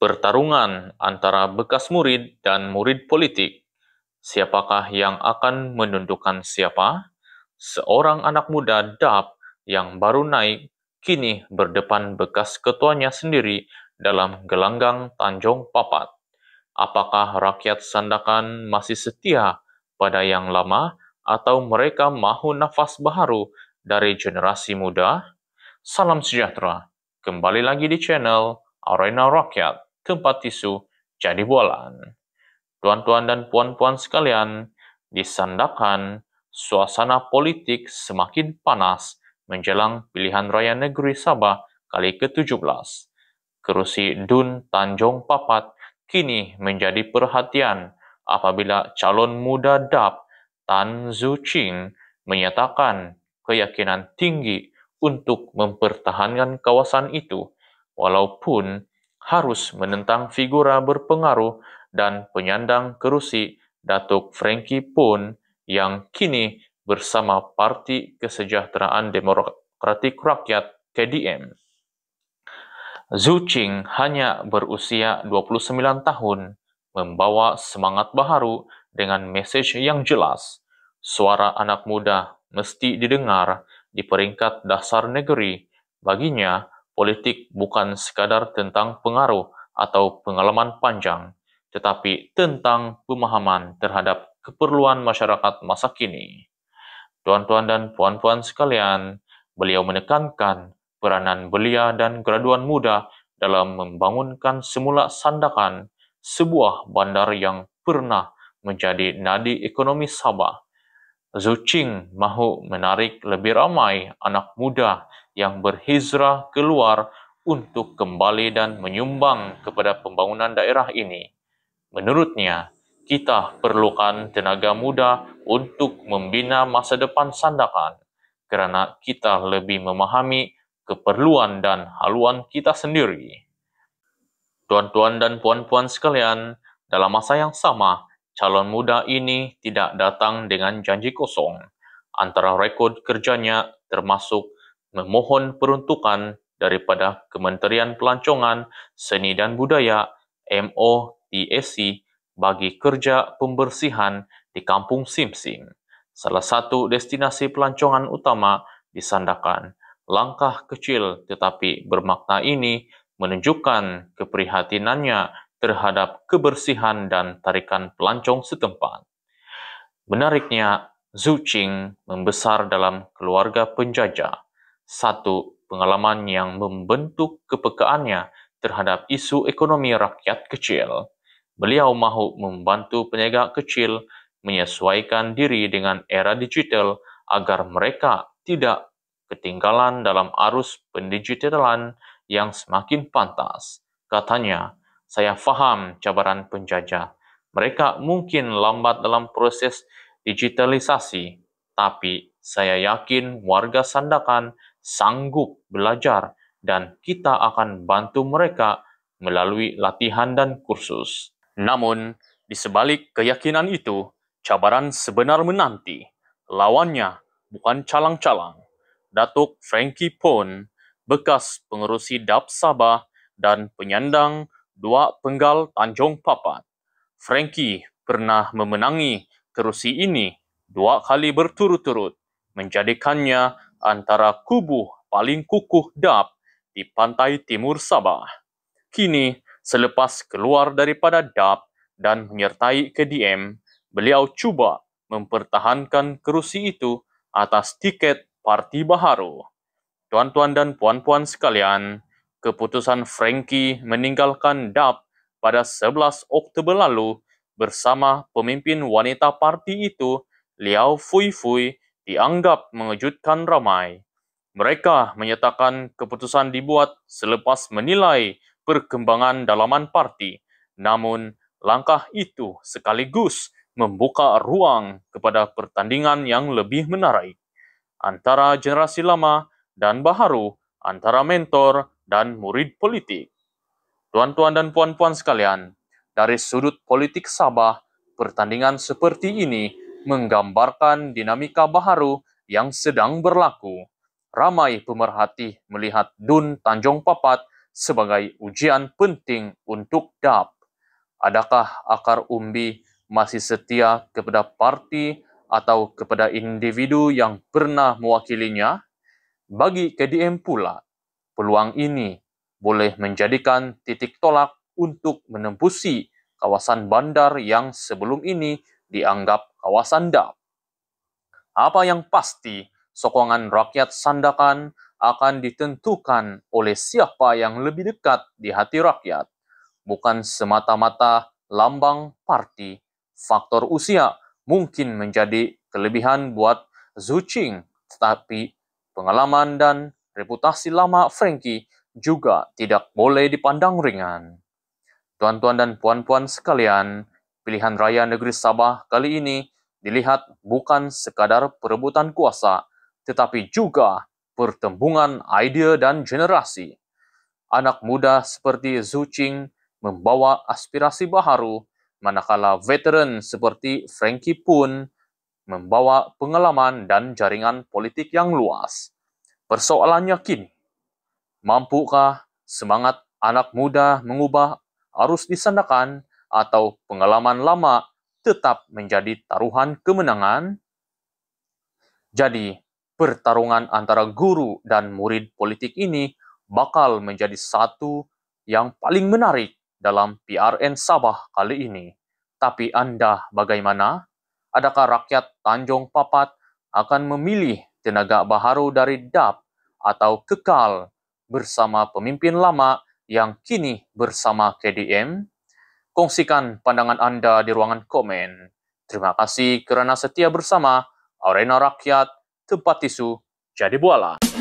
Pertarungan antara bekas murid dan murid politik. Siapakah yang akan menundukkan siapa? Seorang anak muda DAP yang baru naik kini berdepan bekas ketuanya sendiri dalam gelanggang Tanjung Papat. Apakah rakyat Sandakan masih setia pada yang lama atau mereka mahu nafas baru dari generasi muda? Salam sejahtera. Kembali lagi di channel Arena Rakyat, tempat isu jadi bualan. Tuan-tuan dan puan-puan sekalian, di Sandakan, suasana politik semakin panas menjelang pilihan raya negeri Sabah kali ke-17. Kerusi Dun Tanjung Papat kini menjadi perhatian apabila calon muda DAP Tan Zu Ching menyatakan keyakinan tinggi untuk mempertahankan kawasan itu, walaupun harus menentang figura berpengaruh dan penyandang kerusi Datuk Frankie Poon yang kini bersama Parti Kesejahteraan Demokratik Rakyat KDM. Zu Ching hanya berusia 29 tahun, membawa semangat baharu dengan mesej yang jelas. Suara anak muda mesti didengar di peringkat dasar negeri. Baginya, politik bukan sekadar tentang pengaruh atau pengalaman panjang, tetapi tentang pemahaman terhadap keperluan masyarakat masa kini. Tuan-tuan dan puan-puan sekalian, beliau menekankan peranan belia dan graduan muda dalam membangunkan semula Sandakan, sebuah bandar yang pernah menjadi nadi ekonomi Sabah. Zu Ching mahu menarik lebih ramai anak muda yang berhijrah keluar untuk kembali dan menyumbang kepada pembangunan daerah ini. Menurutnya, kita perlukan tenaga muda untuk membina masa depan Sandakan, kerana kita lebih memahami keperluan dan haluan kita sendiri. Tuan-tuan dan puan-puan sekalian, dalam masa yang sama, calon muda ini tidak datang dengan janji kosong. Antara rekod kerjanya termasuk memohon peruntukan daripada Kementerian Pelancongan, Seni dan Budaya (MOTSC) bagi kerja pembersihan di Kampung Simsim, salah satu destinasi pelancongan utama di Sandakan. Langkah kecil tetapi bermakna ini menunjukkan keprihatinannya terhadap kebersihan dan tarikan pelancong setempat. Menariknya, Zu Ching membesar dalam keluarga penjajah, satu pengalaman yang membentuk kepekaannya terhadap isu ekonomi rakyat kecil. Beliau mahu membantu peniaga kecil menyesuaikan diri dengan era digital agar mereka tidak ketinggalan dalam arus pendigitalan yang semakin pantas. Katanya, saya faham cabaran penjajah. Mereka mungkin lambat dalam proses digitalisasi, tapi saya yakin warga Sandakan sanggup belajar dan kita akan bantu mereka melalui latihan dan kursus. Namun, di sebalik keyakinan itu, cabaran sebenar menanti. Lawannya bukan calang-calang. Datuk Frankie Poon, bekas pengerusi DAP Sabah dan penyandang 2 penggal Tanjung Papat. Frankie pernah memenangi kerusi ini 2 kali berturut-turut, menjadikannya antara kubu paling kukuh DAP di pantai timur Sabah. Kini, selepas keluar daripada DAP dan menyertai KDM, beliau cuba mempertahankan kerusi itu atas tiket Parti Baharu. Tuan-tuan dan puan-puan sekalian, keputusan Frankie meninggalkan DAP pada 11 Oktober lalu bersama pemimpin wanita parti itu, Liao Fui Fui, dianggap mengejutkan ramai. Mereka menyatakan keputusan dibuat selepas menilai perkembangan dalaman parti. Namun, langkah itu sekaligus membuka ruang kepada pertandingan yang lebih menarik antara generasi lama dan baharu, antara mentor dan murid politik. Tuan-tuan dan puan-puan sekalian, dari sudut politik Sabah, pertandingan seperti ini menggambarkan dinamika baharu yang sedang berlaku. Ramai pemerhati melihat Dun Tanjung Papat sebagai ujian penting untuk DAP. Adakah akar umbi masih setia kepada parti atau kepada individu yang pernah mewakilinya? Bagi KDM pula, peluang ini boleh menjadikan titik tolak untuk menembusi kawasan bandar yang sebelum ini dianggap kawasan DAP. Apa yang pasti, sokongan rakyat Sandakan akan ditentukan oleh siapa yang lebih dekat di hati rakyat, bukan semata-mata lambang parti. Faktor usia mungkin menjadi kelebihan buat Zuching, tetapi pengalaman dan reputasi lama Frankie juga tidak boleh dipandang ringan. Tuan-tuan dan puan-puan sekalian, pilihan raya negeri Sabah kali ini dilihat bukan sekadar perebutan kuasa, tetapi juga pertembungan idea dan generasi. Anak muda seperti Zuching membawa aspirasi baharu, manakala veteran seperti Frankie pun membawa pengalaman dan jaringan politik yang luas. Persoalannya kini, mampukah semangat anak muda mengubah arus di Sandakan atau pengalaman lama tetap menjadi taruhan kemenangan? Jadi, pertarungan antara guru dan murid politik ini bakal menjadi satu yang paling menarik dalam PRN Sabah kali ini. Tapi Anda bagaimana? Adakah rakyat Tanjung Papat akan memilih tenaga baharu dari DAP atau kekal bersama pemimpin lama yang kini bersama KDM? Kongsikan pandangan Anda di ruangan komen. Terima kasih kerana setia bersama Arena Rakyat, tempat tisu jadi buala.